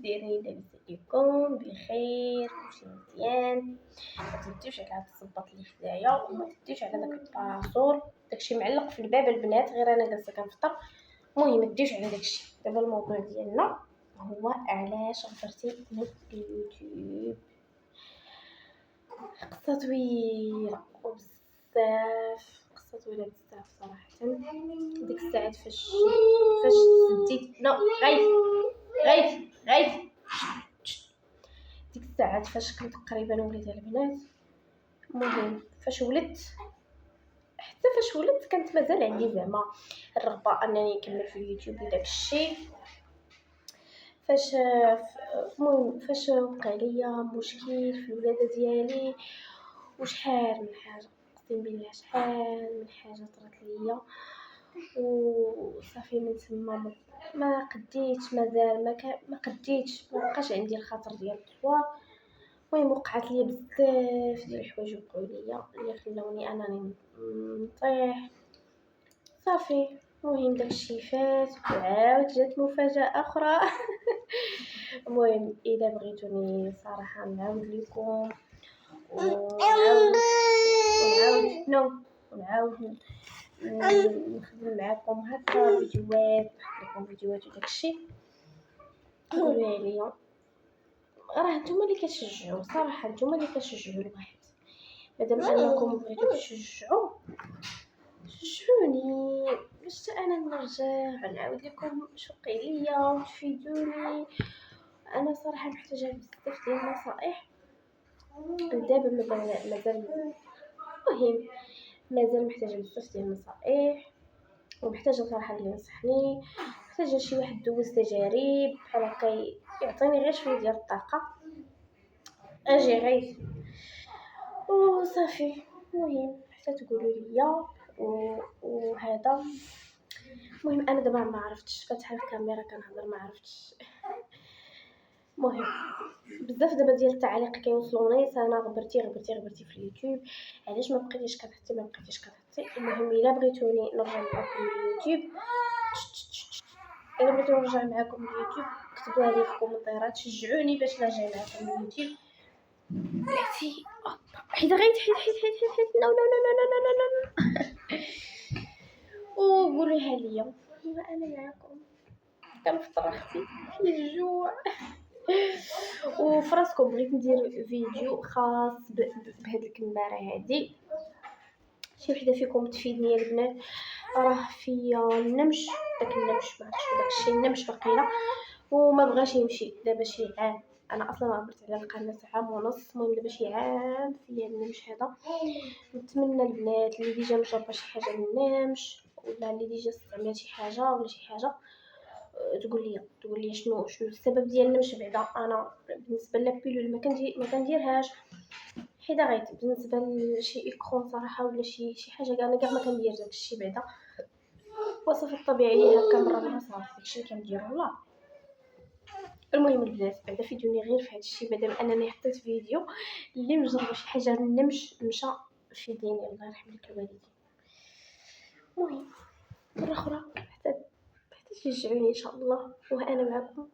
دايرين؟ لاباس عليكم بخير؟ كلشي مزيان؟ متبديوش على هاد الصباط اللي حدايا وما تبديوش على داك الباراسول، داكشي معلق في الباب البنات، غير انا جالسه كنفطر. المهم ما تديوش على داكشي. دابا الموضوع ديالنا هو علاش غفرتي من اليوتيوب. قصه طويله وبزاف، قصه طويله بزاف صراحه. ديك الساعات فاش سديت نو غايت ديك الساعات فاش كنت تقريبا وليت البنات. المهم فاش ولدت، حتى فاش ولدت كانت مازال عندي زعما الرغبه انني نكمل في اليوتيوب وداك الشيء. المهم فاش وقع ليا مشكل في الولاده ديالي، وشحال من حاجه، اقسم بالله شحال من حاجه طرات ليا، وصافي من تما ما قديتش، مازال ما قديتش، ما بقاش عندي الخاطر ديال الطوا. المهم وقعت لي بزاف ديال الحوايج وقعوا ليا اللي خلاوني انني نطيح. صافي المهم داكشي فات وعاود جات مفاجاه اخرى. المهم اذا بغيتوني صراحه نعاود لكم ونعاود نخدم معكم هكا فيديوهات، نحط لكم فيديوهات وداكشي، قولوا لي. راه نتوما اللي كتشجعوا صراحه، نتوما اللي كتشجعوا الواحد. مادام انكم بغيتوا تشجعوا شجعوني باش انا نرجع نعاود لكم واش وقع ليا وتفيدوني. انا صراحه محتاجه بزاف ديال النصائح دابا، مازال المهم مازال محتاجه بزاف ديال النصائح، ومحتاجه صراحه اللي ينصحني، محتاجه شي واحد دوز تجارب بحال هكا يعطيني غير شويه ديال الطاقه اجي غير وصافي. المهم حتى تقولوا لي وهذا. المهم انا دابا ما عرفتش، فاتحه الكاميرا كنهضر ما عرفتش. المهم بزاف دابا ديال التعاليق كيوصلوني، انا غبرتي في اليوتيوب، علاش ما بقيتيش كتحطي. المهم الا بغيتوني نرجع معكم اليوتيوب، كتبوها لي في الكومنتيرات، شجعوني باش نرجع معكم اليوتيوب. بلاتي حيت نو وقولوها ليا. انا معكم كنفطر اختي في الجوع. وفراسكم بغيت ندير فيديو خاص بهاد الكماره هادي. شي وحده فيكم تفيدني البنات، راه فيا النمش، داك النمش ما عرفتش داكشي النمش بقيله وما بغاش يمشي. دابا شي عام انا اصلا عبرت على القناه عام ونص. المهم دابا شي عام فيا النمش هذا. نتمنى البنات اللي ديجا مجربه شي حاجه للنمش ولا اللي ديجا استعملت شي حاجه ولا شي حاجه تقول لي شنو السبب ديال النمش. بعدا انا بالنسبه لابيلول ما كنديرهاش، حيت غيت بالنسبه لشي اكرون صراحه ولا شي حاجه انا كاع ما كندير داكشي. بعدا وصفه الطبيعيه هكا مره صافي داكشي اللي كنديرو لا. المهم البنات بعدا فيديوني غير في هادشي، مادام انني حطيت فيديو اللي مجرب شي حاجه النمش مشى في ديني، الله يرحم لك الوالدين. المهم مره اخرى حتى تشجعوني ان شاء الله، وانا معكم